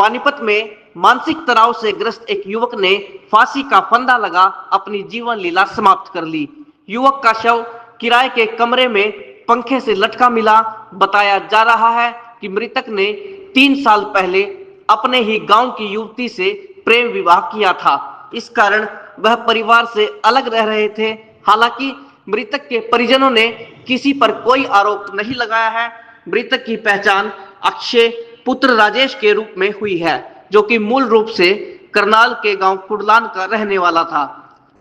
पानीपत में मानसिक तनाव से ग्रस्त एक युवक ने फांसी का फंदा लगा अपनी जीवन लीला समाप्त कर ली। युवक का शव किराए के कमरे में पंखे से लटका मिला। बताया जा रहा है कि मृतक ने 3 साल पहले अपने ही गांव की युवती से प्रेम विवाह किया था। इस कारण वह परिवार से अलग रह रहे थे। हालांकि मृतक के परिजनों ने किसी पर कोई आरोप नहीं लगाया है। मृतक की पहचान अक्षय पुत्र राजेश के रूप में हुई है, जो कि मूल रूप से करनाल के गांव कुडलान का रहने वाला था।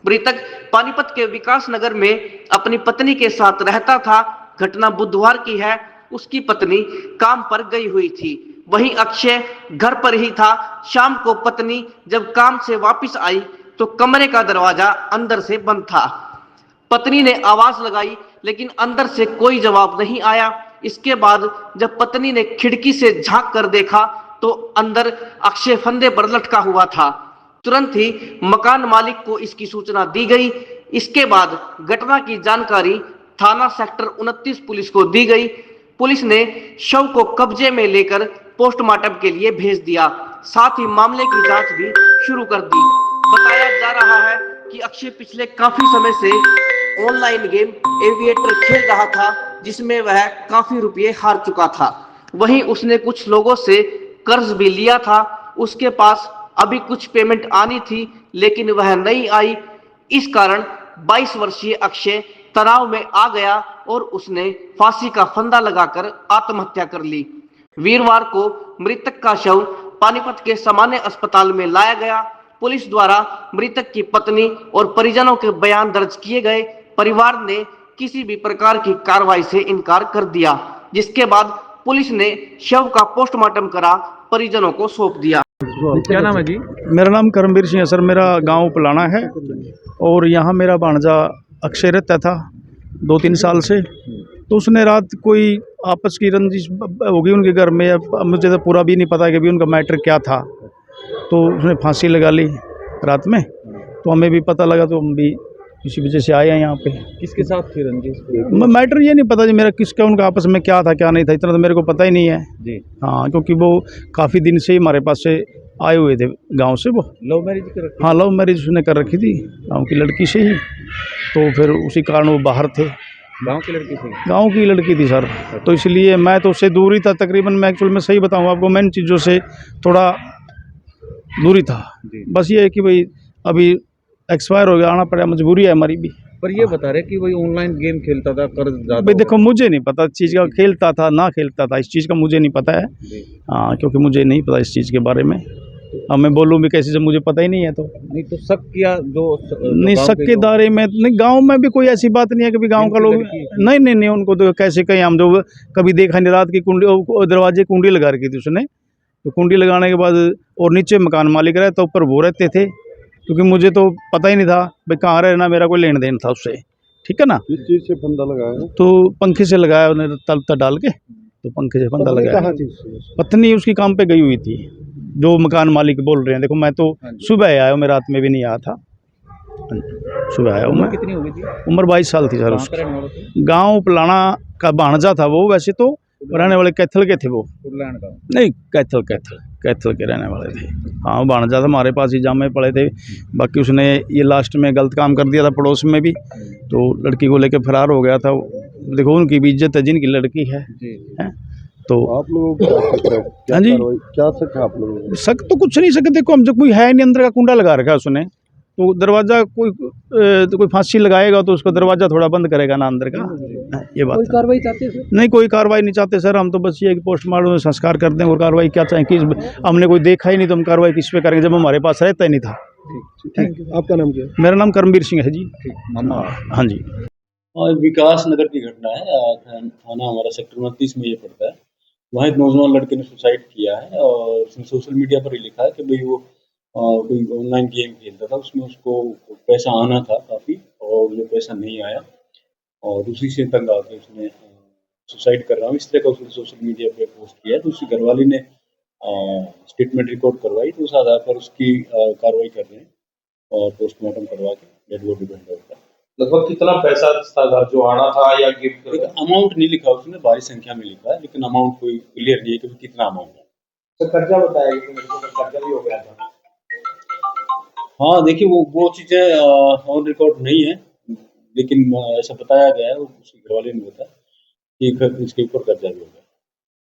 मृतक पानीपत के विकास नगर में अपनी पत्नी के साथ रहता था। घटना बुधवार की है। उसकी पत्नी काम पर गई हुई थी, वहीं अक्षय घर पर ही था। शाम को पत्नी जब काम से वापस आई तो कमरे का दरवाजा अंदर से बंद था। पत्नी ने आवाज लगाई, लेकिन अंदर से कोई जवाब नहीं आया। इसके बाद जब पत्नी ने खिड़की से झांक कर देखा तो अंदर अक्षय फंदे पर लटका हुआ था। तुरंत ही मकान मालिक को इसकी सूचना दी गई। इसके बाद घटना की जानकारी थाना सेक्टर 29 पुलिस को दी गई। पुलिस ने शव को कब्जे में लेकर पोस्टमार्टम के लिए भेज दिया। साथ ही मामले की जांच भी शुरू कर दी। बताया जा रहा है कि अक्षय पिछले काफी समय से ऑनलाइन गेम एविएटर खेल रहा था, जिसमें वह काफी रुपए हार चुका था। वहीं उसने कुछ लोगों से कर्ज भी लिया था। उसके पास अभी कुछ पेमेंट आनी थी, लेकिन वह नहीं आई। इस कारण 22 वर्षीय अक्षय तनाव में आ गया और उसने फांसी का फंदा लगाकर आत्महत्या कर ली। वीरवार को मृतक का शव पानीपत के सामान्य अस्पताल में लाया गया। पुलिस द्वारा मृतक की पत्नी और परिजनों के बयान दर्ज किए गए। परिवार ने किसी भी प्रकार की कार्रवाई से इनकार कर दिया, जिसके बाद पुलिस ने शव का पोस्टमार्टम करा परिजनों को सौंप दिया। क्या नाम है जी? मेरा नाम करमवीर सिंह है सर। मेरा गांव पलाना है और यहाँ मेरा भांजा अक्षय रहता था 2-3 साल से। तो उसने रात कोई आपस की रंजिश होगी उनके घर में। अब मुझे तो पूरा भी नहीं पता कि भी उनका मैटर क्या था। तो उसने फांसी लगा ली रात में। तो हमें भी पता लगा, तो हम भी इसी वजह से आए हैं यहाँ पे। किसके साथ थी रंजिश? मैटर ये नहीं पता जी मेरा किसका उनका आपस में क्या था क्या नहीं था, इतना तो मेरे को पता ही नहीं है जी। हाँ, क्योंकि वो काफ़ी दिन से ही हमारे पास से आए हुए थे गांव से। वो लव मैरिज कर रखी? हाँ, लव मैरिज उसने कर रखी थी गांव की लड़की से ही। तो फिर उसी कारण वो बाहर थे। गांव की लड़की थी? गांव की लड़की थी सर। तो इसलिए मैं तो उससे दूर ही था तकरीबन। मैं एक्चुअल में सही बताऊँ आपको, मैं इन चीज़ों से थोड़ा दूरी था। बस ये है कि भाई अभी एक्सपायर हो गया, आना पड़ा, मजबूरी है हमारी भी। पर ये बता रहे कि वही ऑनलाइन गेम खेलता था, कर्ज ज्यादा। भाई देखो, मुझे नहीं पता इस चीज़ का, खेलता था ना खेलता था इस चीज़ का मुझे नहीं पता है। हाँ, क्योंकि मुझे नहीं पता इस चीज़ के बारे में। अब मैं बोलूँ भी कैसे, जब मुझे पता ही नहीं है। तो नहीं तो शक किया जो नहीं, शक के दायरे में नहीं। गांव में भी कोई ऐसी बात नहीं है कि गांव का लोग नहीं उनको तो कैसे कहीं हम जो कभी देखा नहीं। रात की कुंडी दरवाजे कुंडी लगा रखी थी उसने। तो कुंडी लगाने के बाद और नीचे मकान मालिक रहता, ऊपर वो रहते थे। क्योंकि मुझे तो पता ही नहीं था भाई कहाँ रहना, मेरा कोई लेन देन था उससे। ठीक है ना। किस चीज़ से फंदा लगाया? तो पंखे से लगाया उन्होंने, तल डाल के। तो पंखे से फंदा लगाया। कहाँ थी? पत्नी उसकी काम पे गई हुई थी, जो मकान मालिक बोल रहे हैं। देखो, मैं तो सुबह आया हूँ, मैं रात में भी नहीं आया था। सुबह आया हूँ मैं। कितनी हो गई थी? उम्र 22 साल थी सर उसकी। गाँव पलाना का भांजा था वो। वैसे तो रहने वाले कैथल के थे वो। नहीं, कैथल के रहने वाले थे। हाँ, वो भांजा था, हमारे पास ही जामे पड़े थे। बाकी उसने ये लास्ट में गलत काम कर दिया था पड़ोस में भी। तो लड़की को लेकर फरार हो गया था। देखो, उनकी भी इज्जत है जिनकी लड़की है। तो आप लोगों को हाँ जी, क्या शक है आप लोगों को? शक तो कुछ नहीं सकते। देखो, हम जब कोई है नहीं, अंदर का कुंडा लगा रखा है उसने। तो दरवाजा कोई फांसी लगाएगा तो उसको दरवाजा थोड़ा बंद करेगा ना अंदर का। ये बात। कोई कार्रवाई चाहते हैं? नहीं, कोई कार्रवाई नहीं चाहते सर। हम तो बस ये पोस्टमार्टम में संस्कार कर दें। और कार्रवाई क्या चाहें कि हमने कोई देखा ही नहीं तो हम कार्रवाई किस पे करेंगे, जब हमारे पास रहता ही नहीं था। Thank you. आपका नाम क्या है? मेरा नाम करमवीर सिंह है जी। हाँ जी। और विकास नगर की घटना है। थाना हमारा सेक्टर 29 में ये पड़ता है। वहाँ एक नौजवान लड़के ने सुसाइड किया है और उसने सोशल मीडिया पर ही लिखा है कि भाई वो कोई ऑनलाइन गेम खेलता था, उसमें उसको पैसा आना था काफ़ी, और वो पैसा नहीं आया और उसी से तंग आके उसने सुसाइड कर रहा हूँ इस तरह का उसने सोशल मीडिया पे पोस्ट किया। तो उसकी घरवाली ने स्टेटमेंट रिकॉर्ड करवाई। तो उस आधार पर उसकी कार्रवाई कर रहे हैं और पोस्टमार्टम करवा के डेड बॉडी भेज होगा। लगभग कितना पैसा था घर जो आना था या गिफ्ट? अमाउंट नहीं लिखा उसने, भारी संख्या में लिखा है, लेकिन अमाउंट कोई क्लियर नहीं है कि कितना अमाउंट है। तो कर्जा बताया कि मेरे को कर्जा भी हो गया था। हाँ, देखिए वो चीज़ें ऑन रिकॉर्ड नहीं है, लेकिन ऐसा बताया गया है, उसके घरवाले ने बताया कि इसके ऊपर कर्जा भी हो गया।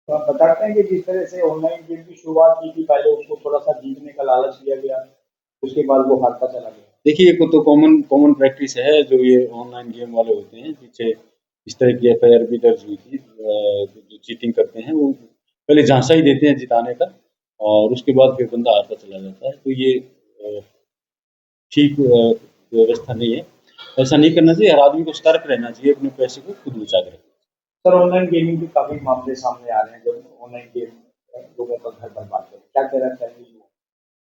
तो आप बताते हैं कि जिस तरह से ऑनलाइन गेम की शुरुआत की थी, पहले उसको थोड़ा-सा जीतने का लालच दिया गया, उसके बाद वो हारता चला गया। देखिए, ये तो कॉमन प्रैक्टिस है जो ये ऑनलाइन गेम वाले होते हैं। पीछे इस तरह की एफआईआर भी दर्ज हुई थी। जो चीटिंग करते हैं वो पहले झांसा ही देते हैं जिताने का, और उसके बाद फिर बंदा हारता चला जाता है। तो ये ठीक व्यवस्था नहीं है। ऐसा नहीं करना चाहिए। हर आदमी को सतर्क रहना चाहिए, अपने पैसे को खुद बचा के रखना। सर, ऑनलाइन गेमिंग के काफ़ी मामले सामने आ रहे हैं, जब ऑनलाइन गेम लोगों का घर बर्बाद कर, क्या कहना चाहेंगे?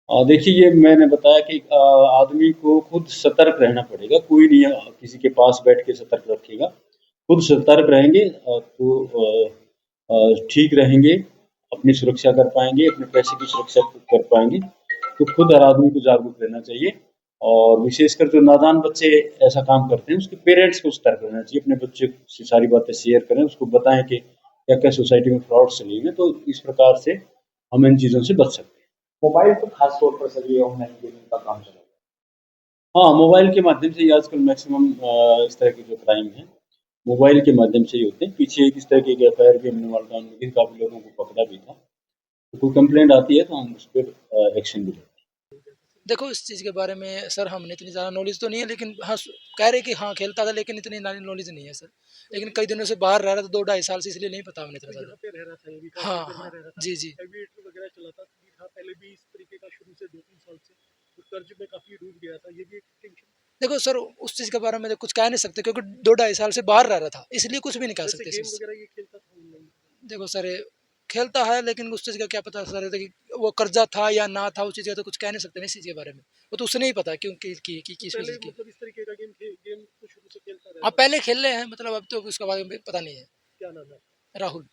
देखिए, ये मैंने बताया कि आदमी को खुद सतर्क रहना पड़ेगा। कोई नहीं किसी के पास बैठ के सतर्क रखेगा। खुद सतर्क रहेंगे तो ठीक रहेंगे, अपनी सुरक्षा कर पाएँगे, अपने पैसे की सुरक्षा खुद कर पाएँगे। तो खुद हर आदमी को जागरूक रहना चाहिए, और विशेषकर जो नादान बच्चे ऐसा काम करते हैं, उसके पेरेंट्स को सतर्क रहना चाहिए। अपने बच्चे से सारी बातें शेयर करें, उसको बताएँ कि क्या-क्या सोसाइटी में फ्रॉड चले हुए हैं, तो इस प्रकार से हम इन चीज़ों से बच सकते हैं। मोबाइल पर खास तौर पर सर ये ऑनलाइन गेमिंग का काम चला है। हाँ, मोबाइल के माध्यम से ही आजकल मैक्सिमम इस तरह के जो क्राइम हैं, मोबाइल के माध्यम से ही होते हैं। पीछे एक इस तरह की एक एफआईआर भी हमने मालटाउन में की, काफ़ी लोगों को पकड़ा भी था। तो कोई कंप्लेंट आती है तो हम उस पर एक्शन भी लेते हैं। देखो इस चीज़ के बारे में सर हमने इतनी ज़्यादा नॉलेज तो नहीं है, लेकिन हाँ कह रहे कि हाँ खेलता था, लेकिन इतनी नॉलेज नहीं है सर। लेकिन कई दिनों से बाहर रह रहा था, 2 ढाई साल से, इसलिए नहीं पता हमने इतना ज़्यादा। हाँ हाँ जी जी। वगैरह चलाता भी था पहले भी इस तरीके का, शुरू से 2-3 साल से तो कर्ज में काफी डूब गया था, ये भी एक टेंशन। देखो सर उस चीज़ के बारे में तो कुछ कह नहीं सकते, क्योंकि 2 ढाई साल से बाहर रह रहा था, इसलिए कुछ भी नहीं कह सकते। गेम वगैरह ये खेलता था ऑनलाइन? देखो सर खेलता है, लेकिन उस चीज़ का क्या पता सर कि वो कर्जा था या ना था, उस चीज़ का तो कुछ कह नहीं सकते ना इस चीज़ के बारे में। वो तो उसे नहीं पता क्यों की किस पहले वजह की। मतलब इस तरीके का गेम तो शुरू से खेलता हाँ रहता पहले खेल रहे हैं, मतलब अब तो उसके बारे में पता नहीं है। क्या नाम है? राहुल।